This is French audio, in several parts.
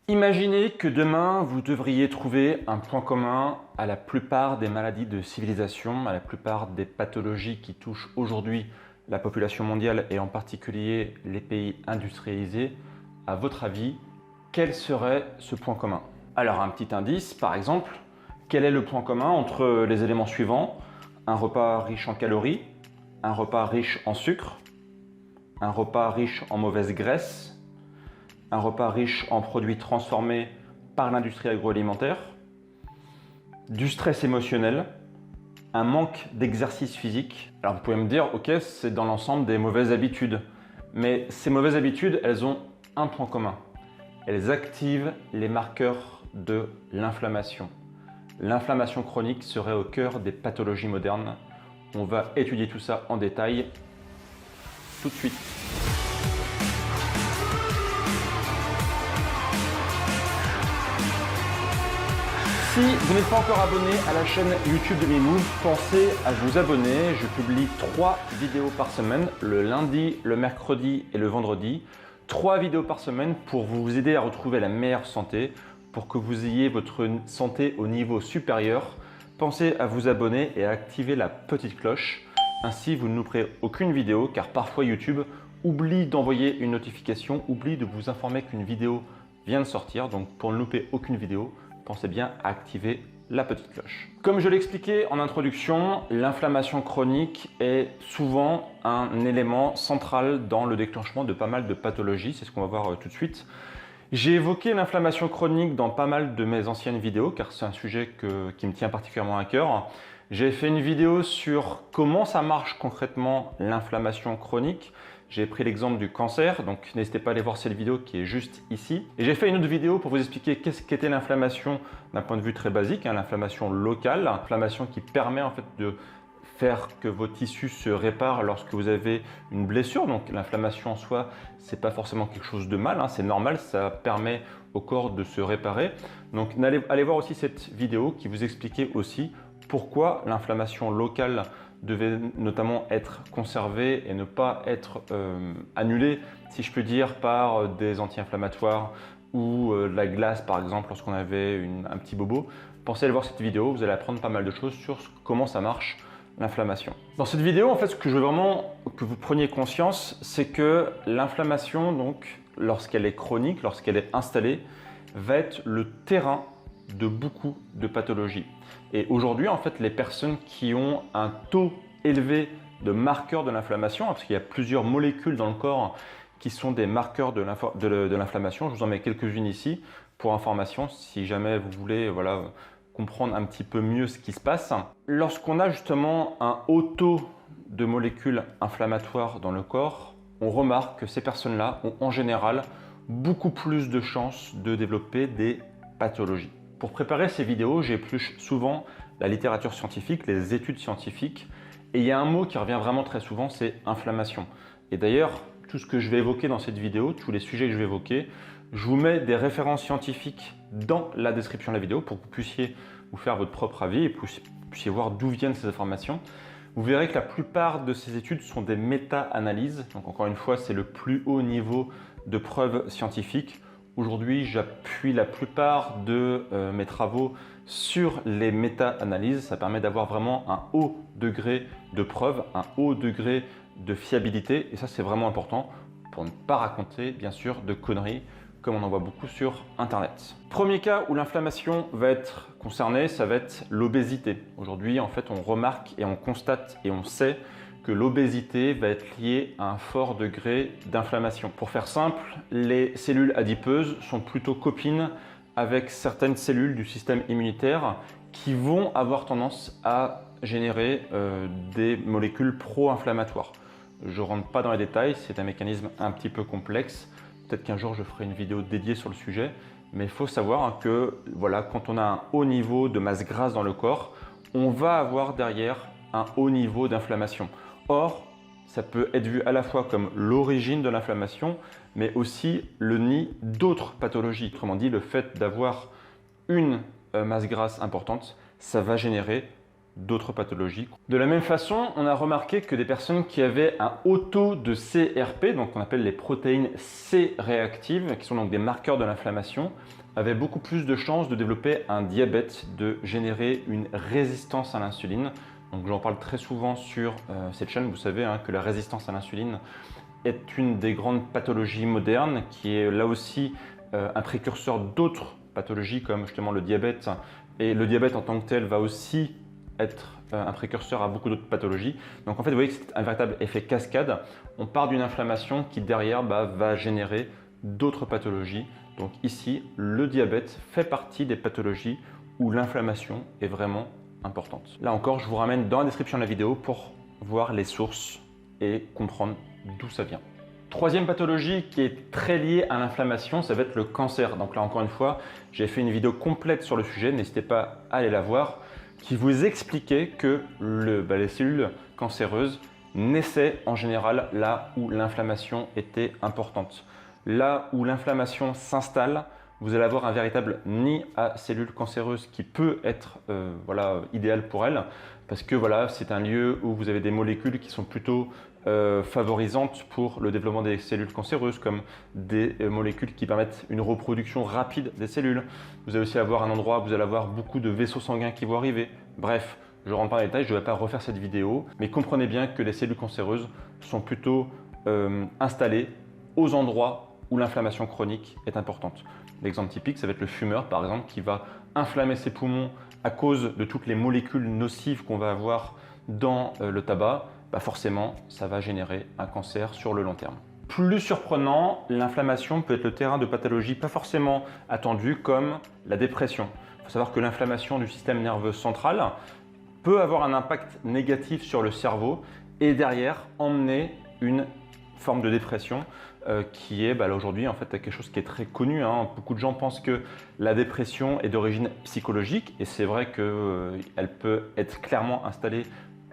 Imaginez que demain, vous devriez trouver un point commun à la plupart des maladies de civilisation, à la plupart des pathologies qui touchent aujourd'hui la population mondiale et en particulier les pays industrialisés. À votre avis, quel serait ce point commun? Alors, un petit indice, par exemple, quel est le point commun entre les éléments suivants? Un repas riche en calories, un repas riche en sucre, un repas riche en mauvaise graisse, un repas riche en produits transformés par l'industrie agroalimentaire, du stress émotionnel, un manque d'exercice physique. Alors vous pouvez me dire, ok, c'est dans l'ensemble des mauvaises habitudes. Mais ces mauvaises habitudes, elles ont un point commun. Elles activent les marqueurs de l'inflammation. L'inflammation chronique serait au cœur des pathologies modernes. On va étudier tout ça en détail tout de suite. Si vous n'êtes pas encore abonné à la chaîne YouTube de Mimove, pensez à vous abonner. Je publie 3 vidéos par semaine, le lundi, le mercredi et le vendredi. 3 vidéos par semaine pour vous aider à retrouver la meilleure santé, pour que vous ayez votre santé au niveau supérieur. Pensez à vous abonner et à activer la petite cloche. Ainsi, vous ne louperez aucune vidéo car parfois YouTube oublie d'envoyer une notification, oublie de vous informer qu'une vidéo vient de sortir. Donc pour ne louper aucune vidéo, pensez bien à activer la petite cloche. Comme je l'ai expliqué en introduction, l'inflammation chronique est souvent un élément central dans le déclenchement de pas mal de pathologies. C'est ce qu'on va voir tout de suite. J'ai évoqué l'inflammation chronique dans pas mal de mes anciennes vidéos car c'est un sujet qui me tient particulièrement à cœur. J'ai fait une vidéo sur comment ça marche concrètement l'inflammation chronique. J'ai pris l'exemple du cancer, donc n'hésitez pas à aller voir cette vidéo qui est juste ici. Et j'ai fait une autre vidéo pour vous expliquer qu'est-ce qu'était l'inflammation d'un point de vue très basique, l'inflammation locale, l'inflammation qui permet en fait de faire que vos tissus se réparent lorsque vous avez une blessure. Donc l'inflammation en soi, c'est pas forcément quelque chose de mal, c'est normal, ça permet au corps de se réparer. Donc allez voir aussi cette vidéo qui vous expliquait aussi pourquoi l'inflammation locale devait notamment être conservée et ne pas être annulée, si je peux dire, par des anti-inflammatoires ou de la glace par exemple lorsqu'on avait un petit bobo. Pensez à aller voir cette vidéo, vous allez apprendre pas mal de choses sur comment ça marche l'inflammation. Dans cette vidéo, en fait, ce que je veux vraiment que vous preniez conscience, c'est que l'inflammation, donc, lorsqu'elle est chronique, lorsqu'elle est installée, va être le terrain de beaucoup de pathologies. Et aujourd'hui, en fait, les personnes qui ont un taux élevé de marqueurs de l'inflammation, parce qu'il y a plusieurs molécules dans le corps qui sont des marqueurs de l'inflammation, je vous en mets quelques-unes ici pour information, si jamais vous voulez comprendre un petit peu mieux ce qui se passe. Lorsqu'on a justement un haut taux de molécules inflammatoires dans le corps, on remarque que ces personnes-là ont en général beaucoup plus de chances de développer des pathologies. Pour préparer ces vidéos, j'épluche souvent la littérature scientifique, les études scientifiques, et il y a un mot qui revient vraiment très souvent, c'est inflammation. Et d'ailleurs, tout ce que je vais évoquer dans cette vidéo, tous les sujets que je vais évoquer, je vous mets des références scientifiques dans la description de la vidéo pour que vous puissiez vous faire votre propre avis et puissiez voir d'où viennent ces informations. Vous verrez que la plupart de ces études sont des méta-analyses. Donc encore une fois, c'est le plus haut niveau de preuves scientifiques. Aujourd'hui, j'appuie la plupart de mes travaux sur les méta-analyses. Ça permet d'avoir vraiment un haut degré de preuve, un haut degré de fiabilité. Et ça, c'est vraiment important pour ne pas raconter, bien sûr, de conneries comme on en voit beaucoup sur Internet. Premier cas où l'inflammation va être concernée, ça va être l'obésité. Aujourd'hui, en fait, on remarque et on constate et on sait que l'obésité va être liée à un fort degré d'inflammation. Pour faire simple, les cellules adipeuses sont plutôt copines avec certaines cellules du système immunitaire qui vont avoir tendance à générer des molécules pro-inflammatoires. Je ne rentre pas dans les détails, c'est un mécanisme un petit peu complexe. Peut-être qu'un jour je ferai une vidéo dédiée sur le sujet, mais il faut savoir que quand on a un haut niveau de masse grasse dans le corps, on va avoir derrière un haut niveau d'inflammation. Or, ça peut être vu à la fois comme l'origine de l'inflammation, mais aussi le nid d'autres pathologies. Autrement dit, le fait d'avoir une masse grasse importante, ça va générer d'autres pathologies. De la même façon, on a remarqué que des personnes qui avaient un haut taux de CRP, donc on appelle les protéines C réactives, qui sont donc des marqueurs de l'inflammation, avaient beaucoup plus de chances de développer un diabète, de générer une résistance à l'insuline. Donc j'en parle très souvent sur cette chaîne, vous savez que la résistance à l'insuline est une des grandes pathologies modernes, qui est là aussi un précurseur d'autres pathologies comme justement le diabète. Et le diabète en tant que tel va aussi être un précurseur à beaucoup d'autres pathologies. Donc en fait, vous voyez que c'est un véritable effet cascade. On part d'une inflammation qui derrière va générer d'autres pathologies. Donc ici, le diabète fait partie des pathologies où l'inflammation est vraiment importante. Là encore, je vous ramène dans la description de la vidéo pour voir les sources et comprendre d'où ça vient. Troisième pathologie qui est très liée à l'inflammation, ça va être le cancer. Donc là encore une fois, j'ai fait une vidéo complète sur le sujet, n'hésitez pas à aller la voir, qui vous expliquait que les cellules cancéreuses naissaient en général là où l'inflammation était importante. Là où l'inflammation s'installe, vous allez avoir un véritable nid à cellules cancéreuses qui peut être idéal pour elles, parce que c'est un lieu où vous avez des molécules qui sont plutôt favorisantes pour le développement des cellules cancéreuses, comme des molécules qui permettent une reproduction rapide des cellules. Vous allez aussi avoir un endroit où vous allez avoir beaucoup de vaisseaux sanguins qui vont arriver. Bref, je ne rentre pas dans les détails, je ne vais pas refaire cette vidéo, mais comprenez bien que les cellules cancéreuses sont plutôt installées aux endroits où l'inflammation chronique est importante. L'exemple typique, ça va être le fumeur, par exemple, qui va inflammer ses poumons à cause de toutes les molécules nocives qu'on va avoir dans le tabac. Forcément, ça va générer un cancer sur le long terme. Plus surprenant, l'inflammation peut être le terrain de pathologies pas forcément attendues, comme la dépression. Il faut savoir que l'inflammation du système nerveux central peut avoir un impact négatif sur le cerveau et derrière emmener une forme de dépression qui est aujourd'hui en fait quelque chose qui est très connu. Beaucoup de gens pensent que la dépression est d'origine psychologique et c'est vrai qu'elle peut être clairement installée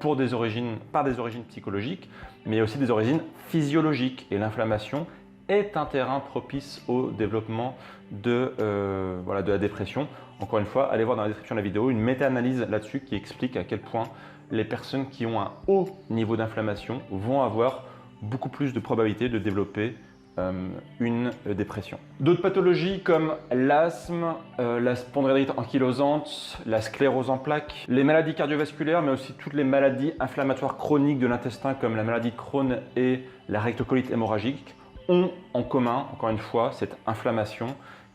par des origines psychologiques, mais aussi des origines physiologiques. Et l'inflammation est un terrain propice au développement de la dépression. Encore une fois, allez voir dans la description de la vidéo une méta-analyse là-dessus qui explique à quel point les personnes qui ont un haut niveau d'inflammation vont avoir beaucoup plus de probabilité de développer une dépression. D'autres pathologies comme l'asthme, la spondylite ankylosante, la sclérose en plaques, les maladies cardiovasculaires, mais aussi toutes les maladies inflammatoires chroniques de l'intestin comme la maladie de Crohn et la rectocolite hémorragique ont en commun, encore une fois, cette inflammation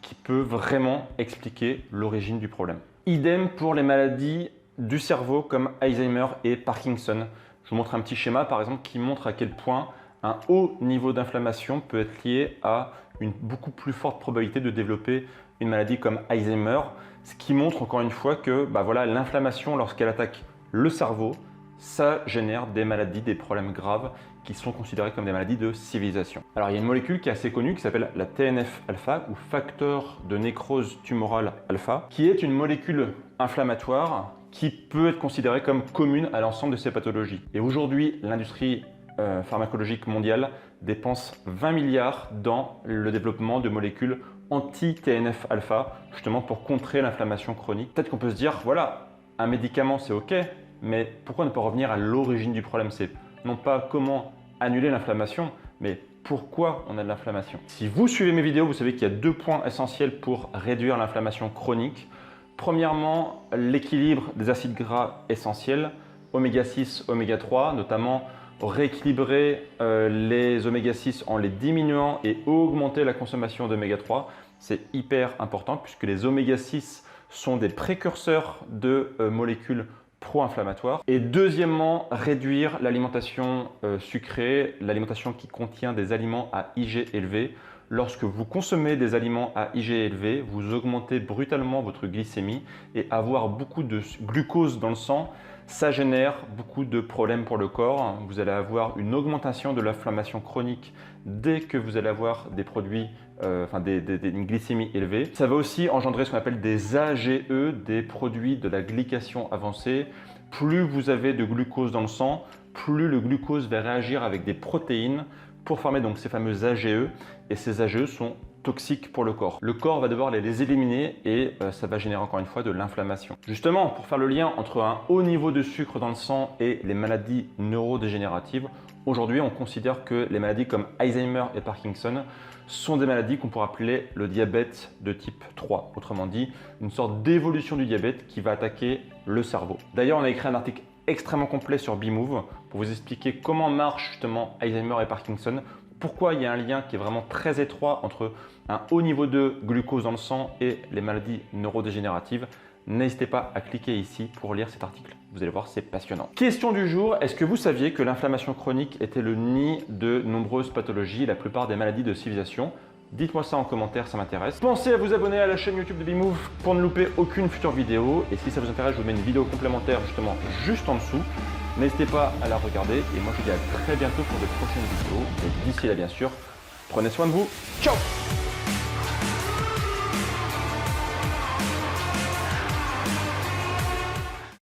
qui peut vraiment expliquer l'origine du problème. Idem pour les maladies du cerveau comme Alzheimer et Parkinson. Je vous montre un petit schéma par exemple qui montre à quel point un haut niveau d'inflammation peut être lié à une beaucoup plus forte probabilité de développer une maladie comme Alzheimer, ce qui montre encore une fois que l'inflammation, lorsqu'elle attaque le cerveau, ça génère des maladies, des problèmes graves qui sont considérés comme des maladies de civilisation. Alors il y a une molécule qui est assez connue qui s'appelle la TNF-alpha ou facteur de nécrose tumorale alpha, qui est une molécule inflammatoire qui peut être considérée comme commune à l'ensemble de ces pathologies. Et aujourd'hui, l'industrie pharmacologique mondiale dépense 20 milliards dans le développement de molécules anti-TNF-alpha, justement pour contrer l'inflammation chronique. Peut-être qu'on peut se dire, voilà, un médicament c'est ok, mais pourquoi ne pas revenir à l'origine du problème? C'est non pas comment annuler l'inflammation, mais pourquoi on a de l'inflammation. Si vous suivez mes vidéos, vous savez qu'il y a deux points essentiels pour réduire l'inflammation chronique. Premièrement, l'équilibre des acides gras essentiels, oméga 6, oméga 3, notamment rééquilibrer les oméga 6 en les diminuant et augmenter la consommation d'oméga 3. C'est hyper important puisque les oméga 6 sont des précurseurs de molécules pro-inflammatoires. Et deuxièmement, réduire l'alimentation sucrée, l'alimentation qui contient des aliments à IG élevé. Lorsque vous consommez des aliments à IG élevé, vous augmentez brutalement votre glycémie et avoir beaucoup de glucose dans le sang, ça génère beaucoup de problèmes pour le corps. Vous allez avoir une augmentation de l'inflammation chronique dès que vous allez avoir des produits, une glycémie élevée. Ça va aussi engendrer ce qu'on appelle des AGE, des produits de la glycation avancée. Plus vous avez de glucose dans le sang, plus le glucose va réagir avec des protéines pour former donc ces fameux AGE. Et ces AGE sont toxiques pour le corps. Le corps va devoir les éliminer et ça va générer encore une fois de l'inflammation. Justement, pour faire le lien entre un haut niveau de sucre dans le sang et les maladies neurodégénératives, aujourd'hui, on considère que les maladies comme Alzheimer et Parkinson sont des maladies qu'on pourrait appeler le diabète de type 3. Autrement dit, une sorte d'évolution du diabète qui va attaquer le cerveau. D'ailleurs, on a écrit un article extrêmement complet sur BeMove pour vous expliquer comment marche justement Alzheimer et Parkinson, pourquoi il y a un lien qui est vraiment très étroit entre un haut niveau de glucose dans le sang et les maladies neurodégénératives. N'hésitez pas à cliquer ici pour lire cet article. Vous allez voir, c'est passionnant. Question du jour, est-ce que vous saviez que l'inflammation chronique était le nid de nombreuses pathologies, la plupart des maladies de civilisation? Dites-moi ça en commentaire, ça m'intéresse. Pensez à vous abonner à la chaîne YouTube de BeMove pour ne louper aucune future vidéo. Et si ça vous intéresse, je vous mets une vidéo complémentaire justement juste en dessous. N'hésitez pas à la regarder. Et moi, je vous dis à très bientôt pour de prochaines vidéos. Et d'ici là, bien sûr, prenez soin de vous. Ciao!